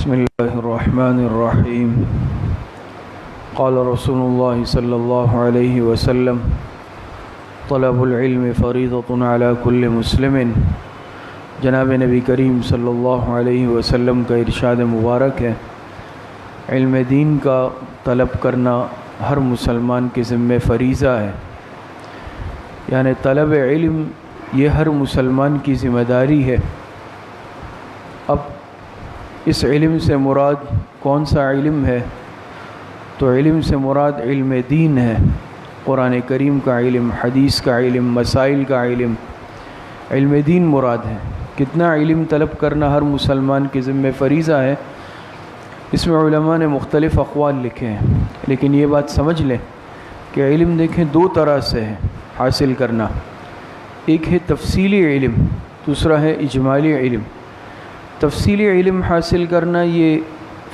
بسم الله الرحمن الرحيم. قال رسول الله صلى الله عليه وسلم: طلب العلم فریضۃ علی کل مسلم. جناب نبی کریم صلی اللہ علیہ وسلم کا ارشاد مبارک ہے، علم دین کا طلب کرنا ہر مسلمان کے ذمہ فریضہ ہے. یعنی طلب علم یہ ہر مسلمان کی ذمہ داری ہے. اب اس علم سے مراد کون سا علم ہے؟ تو علم سے مراد علم دین ہے، قرآن کریم کا علم، حدیث کا علم، مسائل کا علم، علم دین مراد ہے. کتنا علم طلب کرنا ہر مسلمان کے ذمہ فریضہ ہے، اس میں علماء نے مختلف اقوال لکھے ہیں. لیکن یہ بات سمجھ لیں کہ علم دیکھیں دو طرح سے ہے حاصل کرنا. ایک ہے تفصیلی علم، دوسرا ہے اجمالی علم. تفصیلی علم حاصل کرنا یہ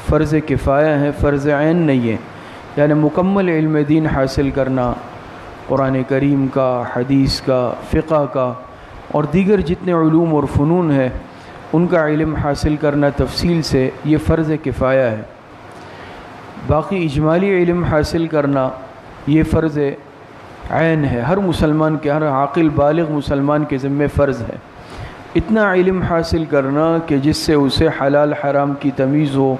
فرض کفایہ ہے، فرض عین نہیں ہے. یعنی مکمل علم دین حاصل کرنا، قرآن کریم کا، حدیث کا، فقہ کا اور دیگر جتنے علوم اور فنون ہیں ان کا علم حاصل کرنا تفصیل سے، یہ فرض کفایہ ہے. باقی اجمالی علم حاصل کرنا یہ فرض عین ہے، ہر مسلمان کے، ہر عاقل بالغ مسلمان کے ذمہ فرض ہے. اتنا علم حاصل کرنا کہ جس سے اسے حلال حرام کی تمیز ہو،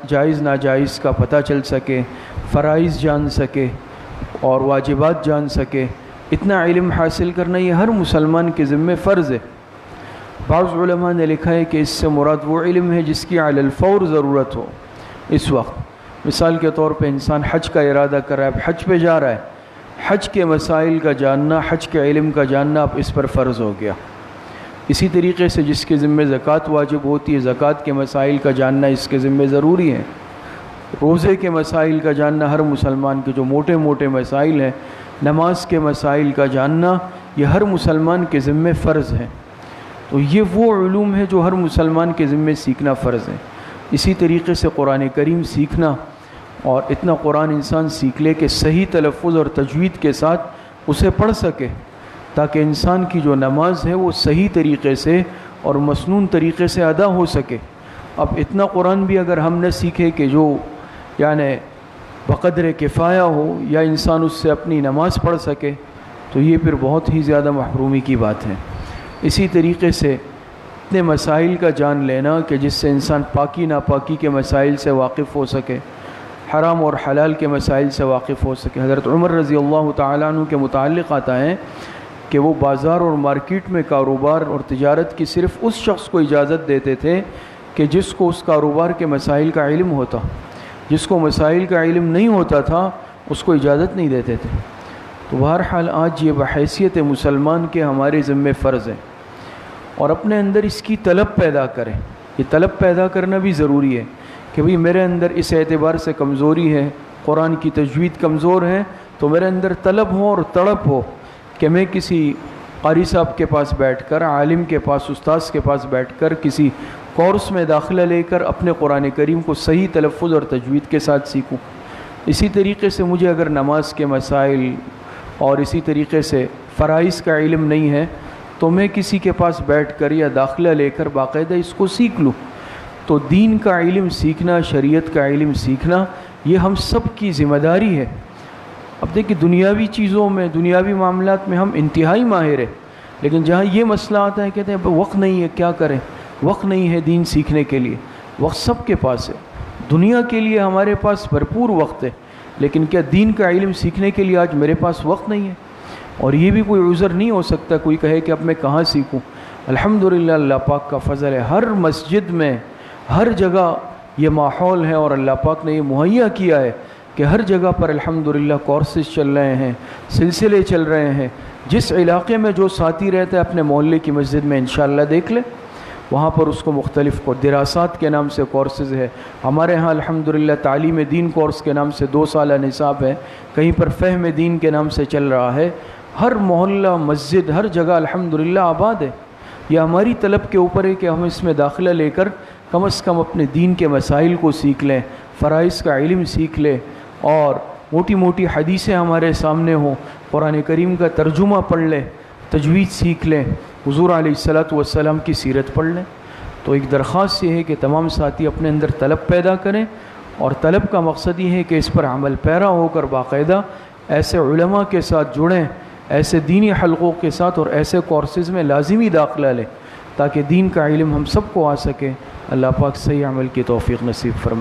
جائز ناجائز کا پتہ چل سکے، فرائض جان سکے اور واجبات جان سکے. اتنا علم حاصل کرنا یہ ہر مسلمان کے ذمہ فرض ہے. بعض علماء نے لکھا ہے کہ اس سے مراد وہ علم ہے جس کی علی الفور ضرورت ہو اس وقت. مثال کے طور پہ انسان حج کا ارادہ کر رہا ہے، اب حج پہ جا رہا ہے، حج کے مسائل کا جاننا، حج کے علم کا جاننا اب اس پر فرض ہو گیا. اسی طریقے سے جس کے ذمہ زکوٰۃ واجب ہوتی ہے، زکوٰۃ کے مسائل کا جاننا اس کے ذمہ ضروری ہے. روزے کے مسائل کا جاننا ہر مسلمان کے، جو موٹے موٹے مسائل ہیں، نماز کے مسائل کا جاننا یہ ہر مسلمان کے ذمہ فرض ہے. تو یہ وہ علوم ہے جو ہر مسلمان کے ذمہ سیکھنا فرض ہے. اسی طریقے سے قرآن کریم سیکھنا، اور اتنا قرآن انسان سیکھ لے کہ صحیح تلفظ اور تجوید کے ساتھ اسے پڑھ سکے، تاکہ انسان کی جو نماز ہے وہ صحیح طریقے سے اور مسنون طریقے سے ادا ہو سکے. اب اتنا قرآن بھی اگر ہم نہ سیکھے کہ جو یعنی بقدر کفایہ ہو یا انسان اس سے اپنی نماز پڑھ سکے، تو یہ پھر بہت ہی زیادہ محرومی کی بات ہے. اسی طریقے سے اتنے مسائل کا جان لینا کہ جس سے انسان پاکی ناپاکی کے مسائل سے واقف ہو سکے، حرام اور حلال کے مسائل سے واقف ہو سکے. حضرت عمر رضی اللہ تعالیٰ عنہ کے متعلق آتا ہے کہ وہ بازار اور مارکیٹ میں کاروبار اور تجارت کی صرف اس شخص کو اجازت دیتے تھے کہ جس کو اس کاروبار کے مسائل کا علم ہوتا. جس کو مسائل کا علم نہیں ہوتا تھا اس کو اجازت نہیں دیتے تھے. تو بہرحال آج یہ بحیثیت مسلمان کے ہمارے ذمہ فرض ہے، اور اپنے اندر اس کی طلب پیدا کریں. یہ طلب پیدا کرنا بھی ضروری ہے کہ بھئی میرے اندر اس اعتبار سے کمزوری ہے، قرآن کی تجوید کمزور ہے، تو میرے اندر طلب ہو اور تڑپ ہو کہ میں کسی قاری صاحب کے پاس بیٹھ کر، عالم کے پاس، استاذ کے پاس بیٹھ کر کسی کورس میں داخلہ لے کر اپنے قرآن کریم کو صحیح تلفظ اور تجوید کے ساتھ سیکھوں. اسی طریقے سے مجھے اگر نماز کے مسائل اور اسی طریقے سے فرائض کا علم نہیں ہے تو میں کسی کے پاس بیٹھ کر یا داخلہ لے کر باقاعدہ اس کو سیکھ لوں. تو دین کا علم سیکھنا، شریعت کا علم سیکھنا یہ ہم سب کی ذمہ داری ہے. اب دیکھیں دنیاوی چیزوں میں، دنیاوی معاملات میں ہم انتہائی ماہر ہیں، لیکن جہاں یہ مسئلہ آتا ہے کہتے ہیں وقت نہیں ہے، کیا کریں، وقت نہیں ہے دین سیکھنے کے لیے. وقت سب کے پاس ہے، دنیا کے لیے ہمارے پاس بھرپور وقت ہے، لیکن کیا دین کا علم سیکھنے کے لیے آج میرے پاس وقت نہیں ہے؟ اور یہ بھی کوئی عذر نہیں ہو سکتا کوئی کہے کہ اب میں کہاں سیکھوں. الحمدللہ اللہ پاک کا فضل ہے، ہر مسجد میں ہر جگہ یہ ماحول ہے، اور اللہ پاک نے یہ مہیا کیا ہے کہ ہر جگہ پر الحمدللہ کورسز چل رہے ہیں، سلسلے چل رہے ہیں. جس علاقے میں جو ساتھی رہتا ہے اپنے محلے کی مسجد میں انشاءاللہ دیکھ لے، وہاں پر اس کو مختلف دراسات کے نام سے کورسز ہے. ہمارے ہاں الحمدللہ تعلیم دین کورس کے نام سے 2 سالہ نصاب ہے، کہیں پر فہم دین کے نام سے چل رہا ہے. ہر محلہ، مسجد، ہر جگہ الحمدللہ آباد ہے. یہ ہماری طلب کے اوپر ہے کہ ہم اس میں داخلہ لے کر کم از کم اپنے دین کے مسائل کو سیکھ لیں، فرائض کا علم سیکھ لیں، اور موٹی موٹی حدیثیں ہمارے سامنے ہوں، قرآن کریم کا ترجمہ پڑھ لیں، تجوید سیکھ لیں، حضور علیہ الصلوۃ والسلام کی سیرت پڑھ لیں. تو ایک درخواست یہ ہے کہ تمام ساتھی اپنے اندر طلب پیدا کریں، اور طلب کا مقصد یہ ہے کہ اس پر عمل پیرا ہو کر باقاعدہ ایسے علماء کے ساتھ جڑیں، ایسے دینی حلقوں کے ساتھ اور ایسے کورسز میں لازمی داخلہ لیں تاکہ دین کا علم ہم سب کو آ سکے۔ اللہ پاک صحیح عمل کی توفیق نصیب فرمائے۔